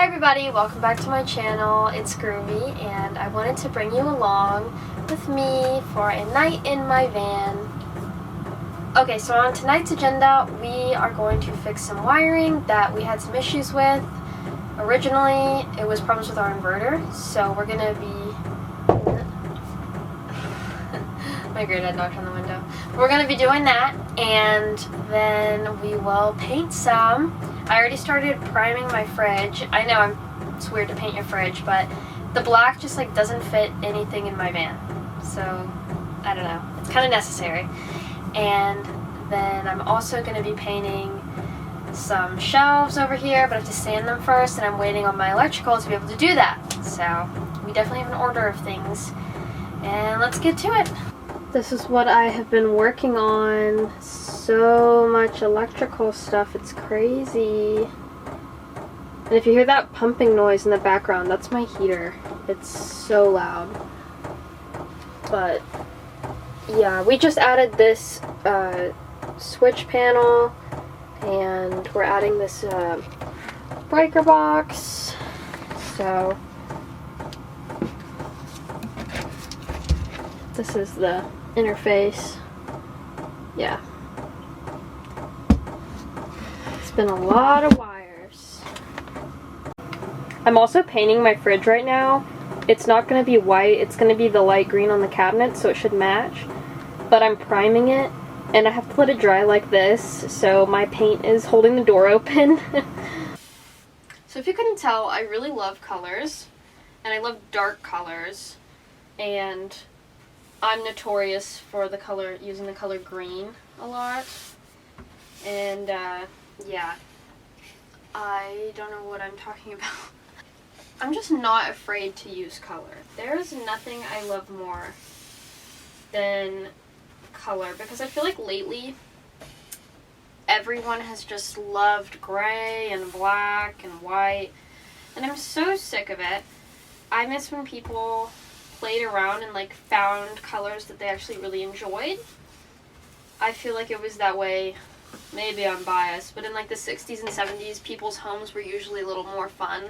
Hi everybody, welcome back to my channel. It's Groovy and I wanted to bring you along with me for a night in my van. Okay, so on tonight's agenda we are going to fix some wiring that we had some issues with. Originally it was problems with our inverter, so we're going to be... My great dad knocked on the window. We're going to be doing that, and then we will paint some. I already started priming my fridge. I know it's weird to paint your fridge, but the black just like doesn't fit anything in my van. So, I don't know. It's kind of necessary. And then I'm also going to be painting some shelves over here, but I have to sand them first, and I'm waiting on my electrical to be able to do that. So, we definitely have an order of things. And let's get to it. This is what I have been working on. So much electrical stuff, it's crazy. And if you hear that pumping noise in the background, that's my heater. It's so loud. But yeah, we just added this switch panel, and we're adding this breaker box. So this is the interface. Yeah. It's been a lot of wires. I'm also painting my fridge right now. It's not going to be white, it's going to be the light green on the cabinet, so it should match. But I'm priming it, and I have to let it dry like this, so my paint is holding the door open. So if you couldn't tell, I really love colors, and I love dark colors, and I'm notorious for using the color green a lot, and yeah, I don't know what I'm talking about. I'm just not afraid to use color. There's nothing I love more than color, because I feel like lately everyone has just loved gray and black and white, and I'm so sick of it. I miss when people played around and like found colors that they actually really enjoyed. I feel like it was that way, maybe I'm biased, but in like the 60s and 70s, people's homes were usually a little more fun.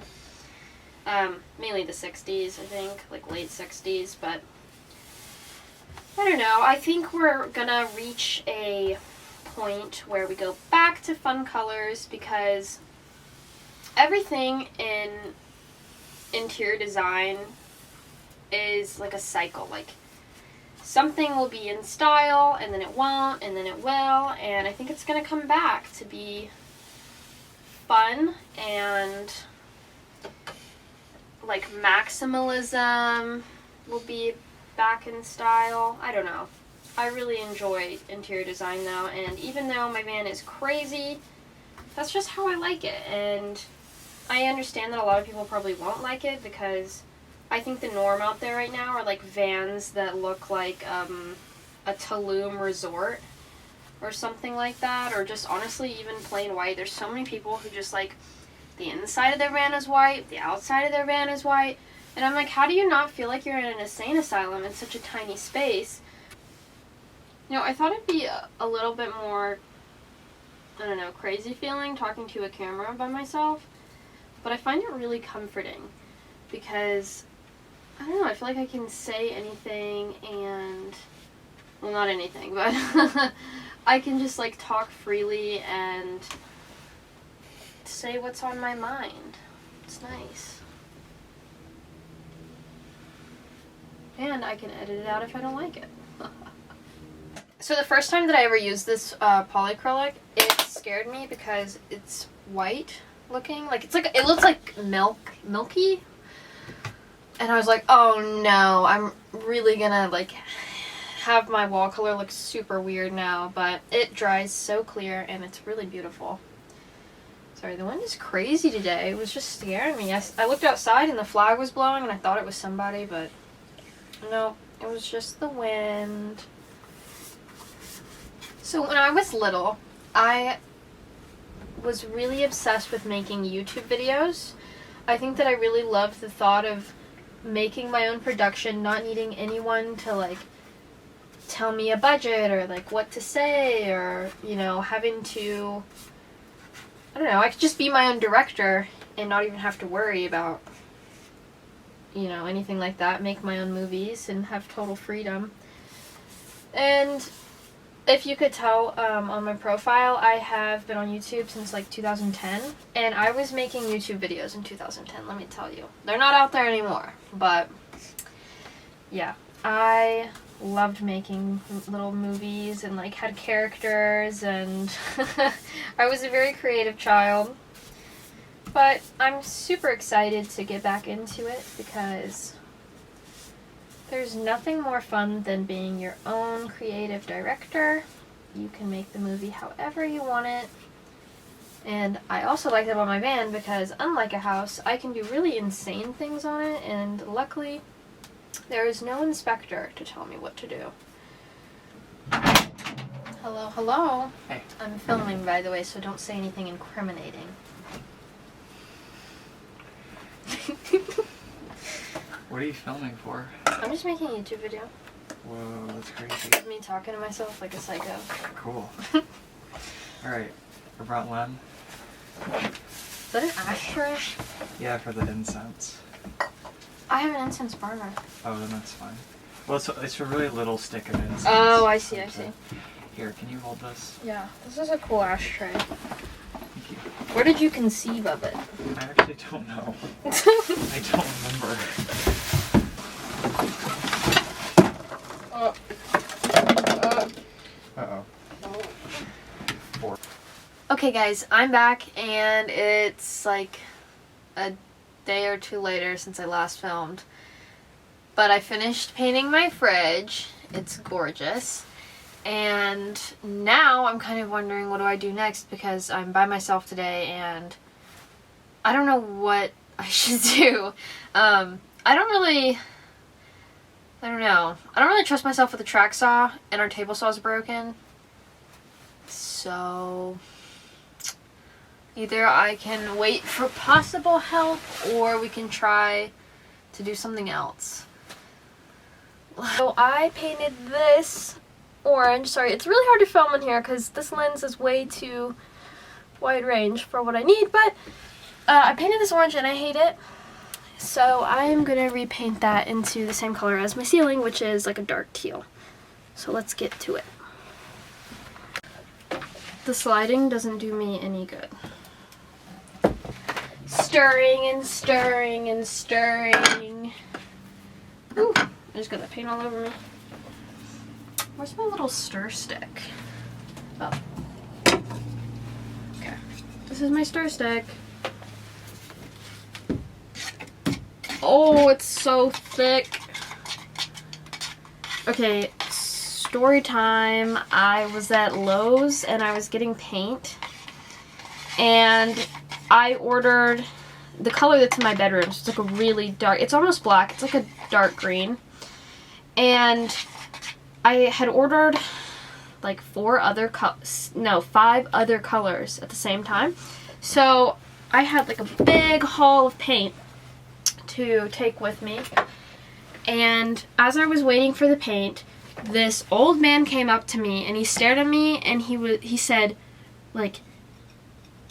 Mainly the 60s, I think, like late 60s, but I don't know. I think we're gonna reach a point where we go back to fun colors, because everything in interior design is like a cycle. Like, something will be in style, and then it won't, and then it will, and I think it's gonna come back to be fun, and like maximalism will be back in style. I don't know. I really enjoy interior design though, and even though my van is crazy, that's just how I like it. And I understand that a lot of people probably won't like it, because I think the norm out there right now are like vans that look like a Tulum resort or something like that, or just honestly even plain white. There's so many people who just like the inside of their van is white, the outside of their van is white, and I'm like, how do you not feel like you're in an insane asylum in such a tiny space? You know, I thought it'd be a little bit more, I don't know, crazy feeling talking to a camera by myself, but I find it really comforting, because I don't know, I feel like I can say anything, and, well, not anything, but I can just like talk freely and say what's on my mind. It's nice. And I can edit it out if I don't like it. So the first time that I ever used this polyacrylic, it scared me because it's white looking. Like, it's like, it looks like milky. And I was like, oh no, I'm really gonna like have my wall color look super weird now, but it dries so clear and it's really beautiful. Sorry, the wind is crazy today. It was just scaring me. I looked outside and the flag was blowing and I thought it was somebody, but no, it was just the wind. So when I was little, I was really obsessed with making YouTube videos. I think that I really loved the thought of making my own production, not needing anyone to like tell me a budget or like what to say, or, you know, having to, I don't know, I could just be my own director and not even have to worry about, you know, anything like that. Make my own movies and have total freedom. And if you could tell on my profile, I have been on YouTube since like 2010, and I was making YouTube videos in 2010, let me tell you. They're not out there anymore, but yeah, I loved making little movies and like had characters, and I was a very creative child. But I'm super excited to get back into it because there's nothing more fun than being your own creative director. You can make the movie however you want it. And I also like that about my van because unlike a house, I can do really insane things on it, and luckily there is no inspector to tell me what to do. Hello, hello. Hey. I'm filming, by the way, so don't say anything incriminating. What are you filming for? I'm just making a YouTube video. Whoa, that's crazy. It's me talking to myself like a psycho. Cool. Alright, I brought lemon. Is that an ashtray? Yeah, for the incense. I have an incense burner. Oh, then that's fine. Well, it's a really little stick of incense. Oh, I see, I see. Here, can you hold this? Yeah, this is a cool ashtray. Thank you. Where did you conceive of it? I actually don't know. I don't remember. Uh-oh. Okay guys, I'm back, and it's like a day or two later since I last filmed. But I finished painting my fridge. It's gorgeous. And now I'm kind of wondering what do I do next, because I'm by myself today and I don't know what I should do. I don't know. I don't really trust myself with a track saw, and our table saw is broken. So either I can wait for possible help, or we can try to do something else. So I painted this orange. Sorry, it's really hard to film in here because this lens is way too wide range for what I need, but I painted this orange and I hate it. So I'm gonna repaint that into the same color as my ceiling, which is like a dark teal. So let's get to it. The sliding doesn't do me any good. Stirring and stirring and stirring. Ooh, I just got that paint all over me. Where's my little stir stick? Oh. Okay. This is my stir stick. Oh, it's so thick. Okay, story time. I was at Lowe's and I was getting paint. And I ordered the color that's in my bedroom. So it's like a really dark, it's almost black. It's like a dark green. And I had ordered like 5 other colors at the same time. So I had like a big haul of paint to take with me. And as I was waiting for the paint, this old man came up to me and he stared at me and he said, like,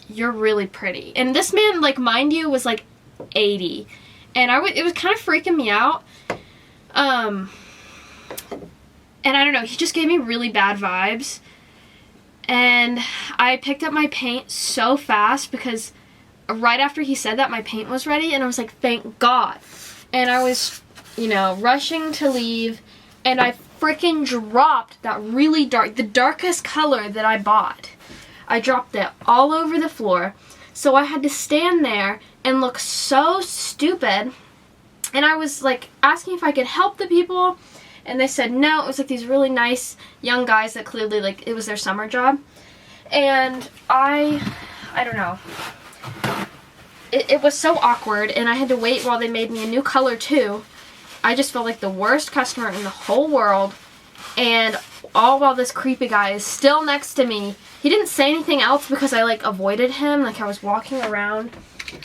"You're really pretty." And this man, like, mind you, was like 80. And it was kind of freaking me out. And I don't know, he just gave me really bad vibes. And I picked up my paint so fast because right after he said that, my paint was ready. And I was like, thank God. And I was, you know, rushing to leave. And I freaking dropped that really dark, the darkest color that I bought. I dropped it all over the floor. So I had to stand there and look so stupid. And I was like asking if I could help the people. And they said no. It was like these really nice young guys that clearly, like, it was their summer job. And I don't know. It was so awkward, and I had to wait while they made me a new color too. I just felt like the worst customer in the whole world. And all while this creepy guy is still next to me. He didn't say anything else because I, like, avoided him. Like, I was walking around,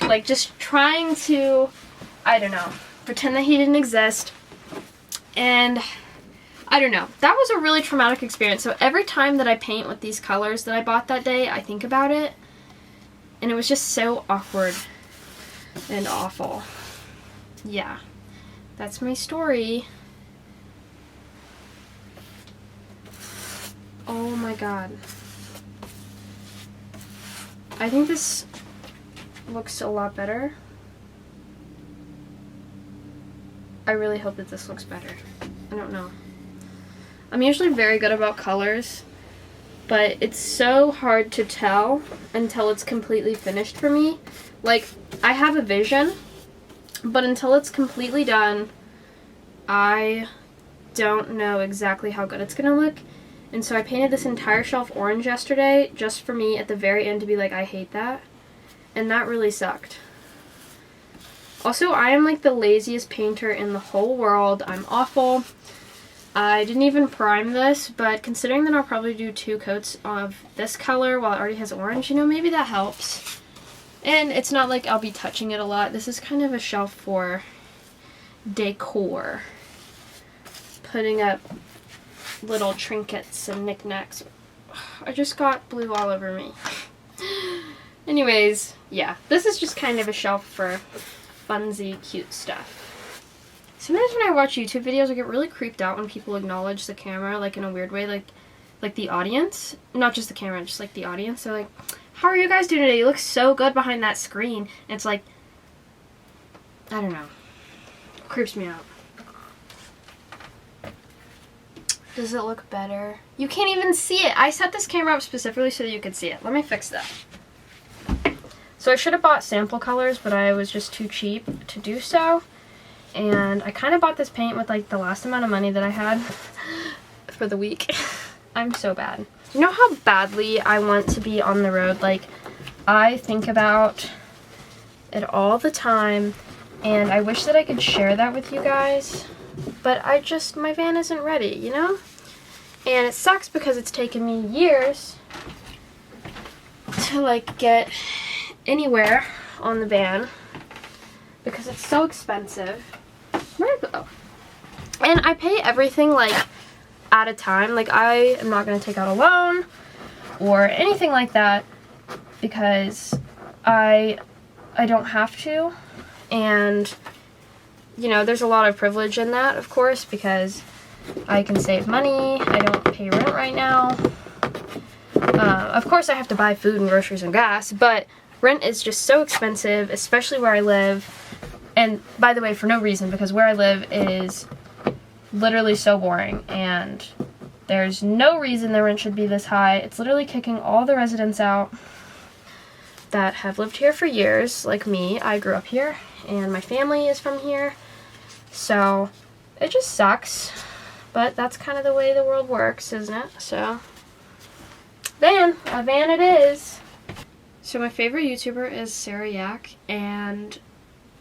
like, just trying to, I don't know, pretend that he didn't exist. And I don't know. That was a really traumatic experience. So every time that I paint with these colors that I bought that day, I think about it. And it was just so awkward. and awful. Yeah, that's my story. Oh my god. I think this looks a lot better. I really hope that this looks better. I don't know. I'm usually very good about colors, but it's so hard to tell until it's completely finished for me. Like, I have a vision, but until it's completely done, I don't know exactly how good it's gonna look. And so I painted this entire shelf orange yesterday just for me at the very end to be like, I hate that. And that really sucked. Also, I am like the laziest painter in the whole world. I'm awful. I didn't even prime this, but considering that I'll probably do 2 coats of this color while it already has orange, you know, maybe that helps. And it's not like I'll be touching it a lot. This is kind of a shelf for decor. Putting up little trinkets and knickknacks. I just got blue all over me. Anyways, yeah, this is just kind of a shelf for funsy, cute stuff. Sometimes when I watch YouTube videos, I get really creeped out when people acknowledge the camera, like in a weird way, like the audience. Not just the camera, just like the audience. They're like, how are you guys doing today? You look so good behind that screen. And it's like, I don't know. It creeps me out. Does it look better? You can't even see it. I set this camera up specifically so that you could see it. Let me fix that. So I should have bought sample colors, but I was just too cheap to do so. And I kind of bought this paint with like the last amount of money that I had for the week. I'm so bad. You know how badly I want to be on the road? Like, I think about it all the time, and I wish that I could share that with you guys. But my van isn't ready, you know? And it sucks because it's taken me years to like get anywhere on the van because it's so expensive. Where'd it go? And I pay everything like at a time. Like, I am not going to take out a loan or anything like that because I don't have to. And you know, there's a lot of privilege in that, of course, because I can save money. I don't pay rent right now. Of course, I have to buy food and groceries and gas, but rent is just so expensive, especially where I live. And by the way, for no reason, because where I live is literally so boring, and there's no reason the rent should be this high. It's literally kicking all the residents out that have lived here for years, like me. I grew up here, and my family is from here. So, it just sucks, but that's kind of the way the world works, isn't it? So, a van it is. So my favorite YouTuber is Sarah Yak, and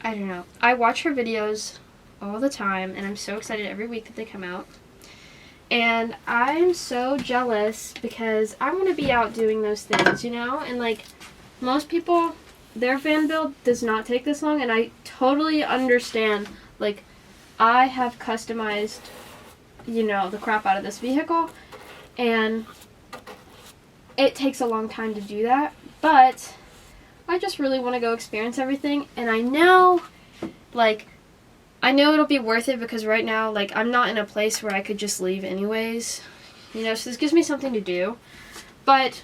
I don't know. I watch her videos all the time, and I'm so excited every week that they come out. And I'm so jealous because I want to be out doing those things, you know? And like, most people, their van build does not take this long, and I totally understand. Like, I have customized, you know, the crap out of this vehicle, and it takes a long time to do that, but I just really want to go experience everything, and I know it'll be worth it because right now, like, I'm not in a place where I could just leave anyways, you know, so this gives me something to do, but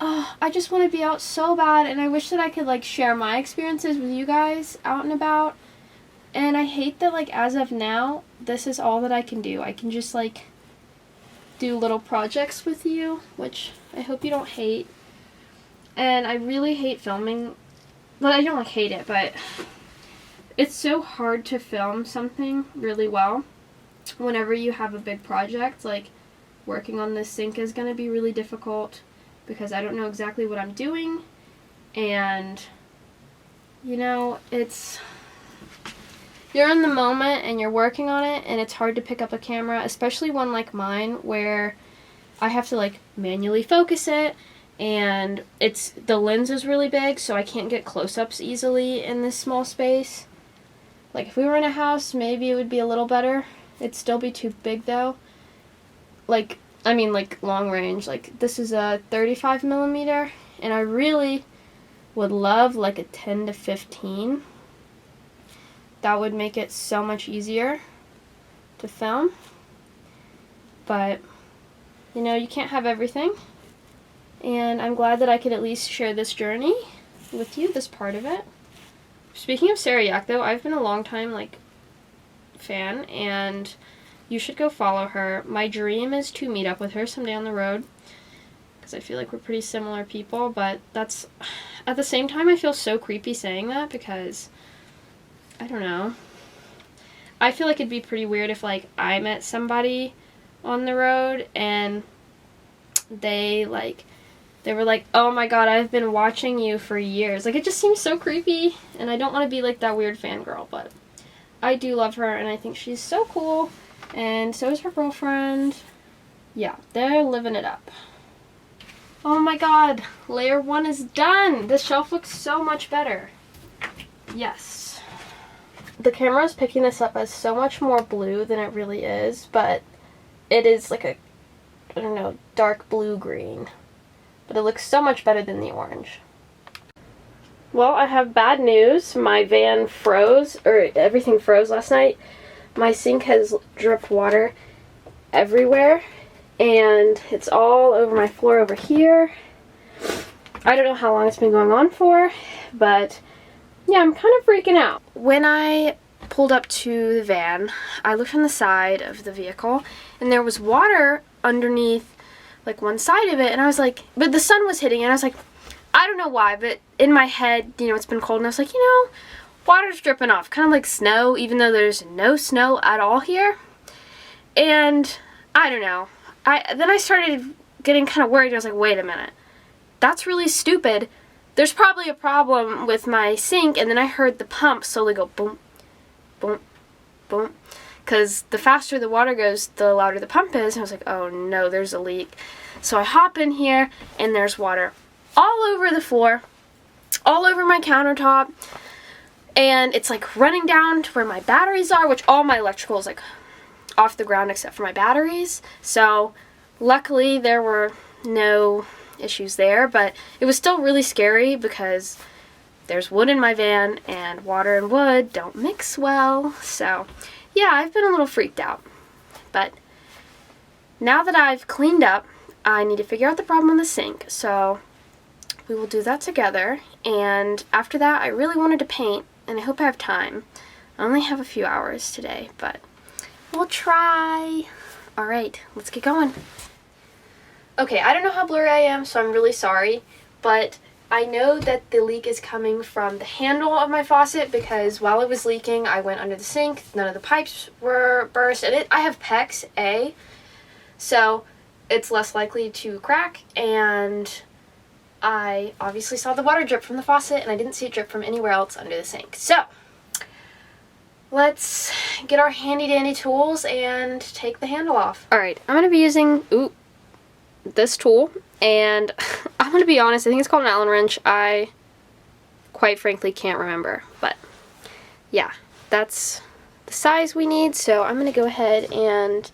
I just want to be out so bad, and I wish that I could, like, share my experiences with you guys out and about. And I hate that, like, as of now, this is all that I can do. I can just, like, do little projects with you, which I hope you don't hate. And I really hate filming. Well, I don't, like, hate it, but it's so hard to film something really well whenever you have a big project. Like, working on this sink is going to be really difficult because I don't know exactly what I'm doing. And, you know, you're in the moment and you're working on it, and it's hard to pick up a camera, especially one like mine where I have to like manually focus it, and the lens is really big, so I can't get close-ups easily in this small space. Like, if we were in a house, maybe it would be a little better. It'd still be too big though. Like, I mean, like long range. Like, this is a 35mm, and I really would love like a 10 to 15. That would make it so much easier to film. But, you know, you can't have everything. And I'm glad that I could at least share this journey with you, this part of it. Speaking of Sarah Yak, though, I've been a long time, like, fan, and you should go follow her. My dream is to meet up with her someday on the road, because I feel like we're pretty similar people, but that's, at the same time, I feel so creepy saying that, because, I don't know. I feel like it'd be pretty weird if, like, I met somebody on the road, and they were like, oh my god, I've been watching you for years. Like, it just seems so creepy, and I don't want to be like that weird fangirl, but I do love her, and I think she's so cool, and so is her girlfriend. Yeah, they're living it up. Oh my god, layer 1 is done! This shelf looks so much better. Yes. The camera is picking this up as so much more blue than it really is, but it is like a, I don't know, dark blue-green. But it looks so much better than the orange. Well, I have bad news. My van froze, or everything froze last night. My sink has dripped water everywhere, and it's all over my floor over here. I don't know how long it's been going on for, but yeah, I'm kind of freaking out. When I pulled up to the van, I looked on the side of the vehicle, and there was water underneath like one side of it, and I was like, but the sun was hitting, and I was like, I don't know why, but in my head, you know, it's been cold, and I was like, you know, water's dripping off, kind of like snow, even though there's no snow at all here. And I don't know. Then I started getting kind of worried. I was like, wait a minute, that's really stupid. There's probably a problem with my sink. And then I heard the pump slowly go boom, boom, boom. Because the faster the water goes, the louder the pump is. And I was like, oh no, there's a leak. So I hop in here, and there's water all over the floor, all over my countertop. And it's like running down to where my batteries are, which all my electrical is like off the ground except for my batteries. So luckily there were no issues there, but it was still really scary because there's wood in my van, and water and wood don't mix well. So yeah, I've been a little freaked out. But now that I've cleaned up, I need to figure out the problem in the sink. So we will do that together. And after that, I really wanted to paint, and I hope I have time. I only have a few hours today, but we'll try. Alright, let's get going. Okay, I don't know how blurry I am, so I'm really sorry, but I know that the leak is coming from the handle of my faucet, because while it was leaking, I went under the sink, none of the pipes were burst, and I have PEX A, so it's less likely to crack, and I obviously saw the water drip from the faucet, and I didn't see it drip from anywhere else under the sink. So let's get our handy dandy tools and take the handle off. Alright, I'm going to be using this tool, and I'm going to be honest, I think it's called an Allen wrench. I quite frankly can't remember, but yeah, that's the size we need. So I'm going to go ahead and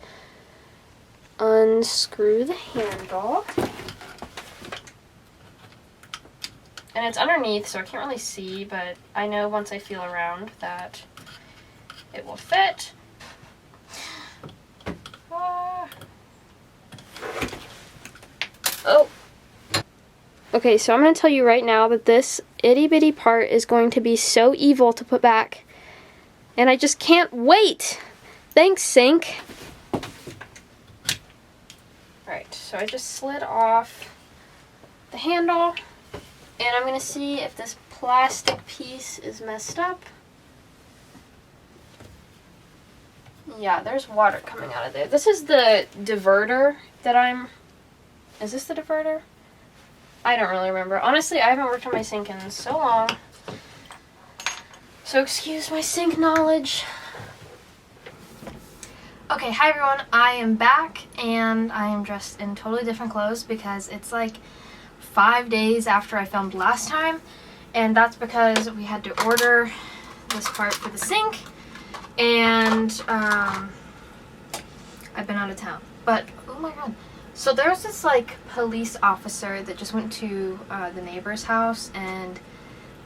unscrew the handle. And it's underneath, so I can't really see, but I know once I feel around that it will fit. Oh! Okay, so I'm going to tell you right now that this itty-bitty part is going to be so evil to put back. And I just can't wait! Thanks, sink! Alright, so I just slid off the handle. And I'm going to see if this plastic piece is messed up. Yeah, there's water coming out of there. This is the diverter that Is this the diverter? I don't really remember. Honestly, I haven't worked on my sink in so long. So excuse my sink knowledge. Okay, hi everyone. I am back, and I am dressed in totally different clothes because it's like 5 days after I filmed last time, and that's because we had to order this part for the sink, and I've been out of town. But oh my god, so there was this like police officer that just went to the neighbor's house, and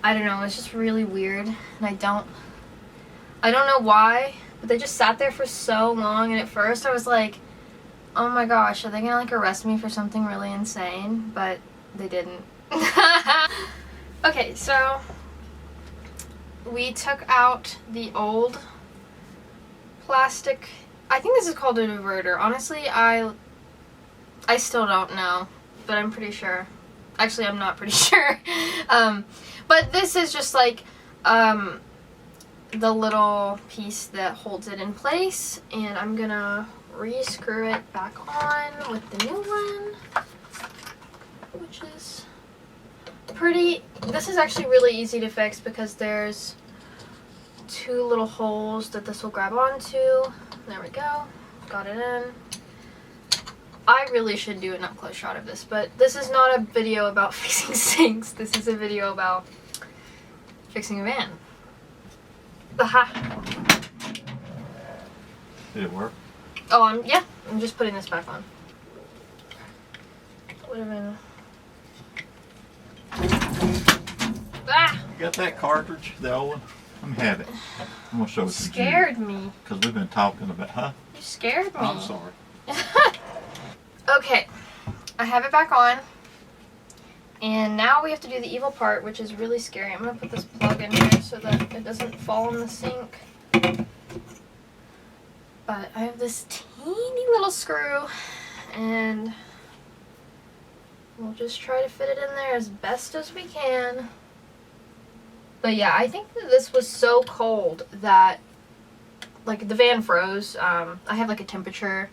I don't know, it's just really weird, and I don't know why, but they just sat there for so long, and at first I was like, oh my gosh, are they gonna like arrest me for something really insane? But they didn't. Okay, so we took out the old plastic, I think this is called a diverter. Honestly, I still don't know, but I'm pretty sure. Actually, I'm not pretty sure. But this is just like the little piece that holds it in place, and I'm gonna re-screw it back on with the new one, which is pretty. This is actually really easy to fix because there's two little holes that this will grab onto. There we go, got it in. I really should do an up close shot of this, but this is not a video about fixing sinks. This is a video about fixing a van. Aha. Did it work? Oh, yeah, I'm just putting this back on. Would have been. Ah! You got that cartridge, the old one? Let me have it. I'm gonna show it to you. Scared me. Because we've been talking about, huh? You scared me. Oh, I'm sorry. Okay, I have it back on. And now we have to do the evil part, which is really scary. I'm gonna put this plug in here so that it doesn't fall in the sink. But I have this teeny little screw, and we'll just try to fit it in there as best as we can. But yeah, I think that this was so cold that, like, the van froze. I have like a temperature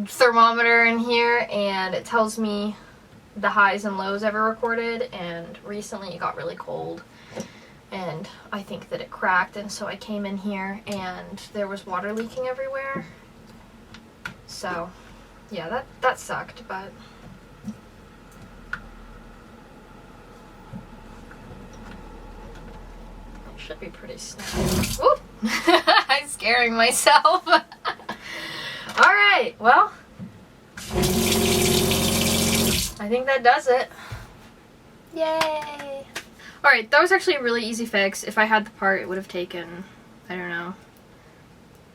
thermometer in here, and it tells me the highs and lows ever recorded, and recently it got really cold and I think that it cracked, and so I came in here and there was water leaking everywhere. So yeah, that sucked, but it should be pretty snug. Whoop! I'm scaring myself. Alright, well, I think that does it. Yay! Alright, that was actually a really easy fix. If I had the part, it would have taken, I don't know,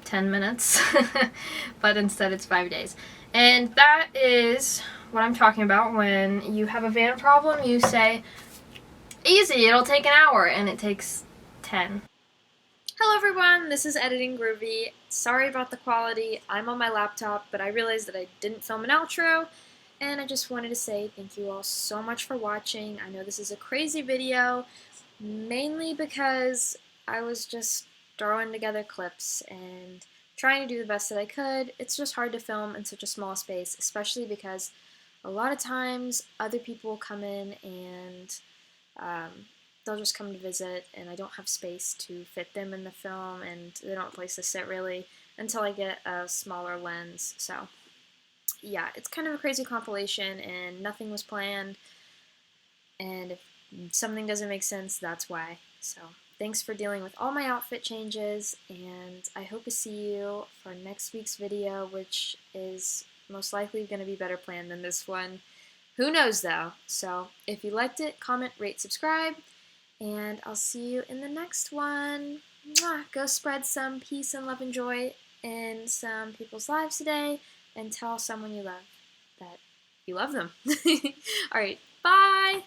10 minutes. But instead it's 5 days. And that is what I'm talking about when you have a van problem. You say, easy, it'll take an hour, and it takes 10. Hello everyone, this is Editing Groovy. Sorry about the quality. I'm on my laptop, but I realized that I didn't film an outro. And I just wanted to say thank you all so much for watching. I know this is a crazy video, mainly because I was just throwing together clips and trying to do the best that I could. It's just hard to film in such a small space, especially because a lot of times other people come in and they'll just come to visit, and I don't have space to fit them in the film, and they don't have a place to sit really until I get a smaller lens. So yeah, it's kind of a crazy compilation, and nothing was planned, and if something doesn't make sense, that's why. So thanks for dealing with all my outfit changes, and I hope to see you for next week's video, which is most likely going to be better planned than this one. Who knows though? So if you liked it, comment, rate, subscribe, and I'll see you in the next one. Mwah! Go spread some peace and love and joy in some people's lives today, and tell someone you love that you love them. Alright, bye!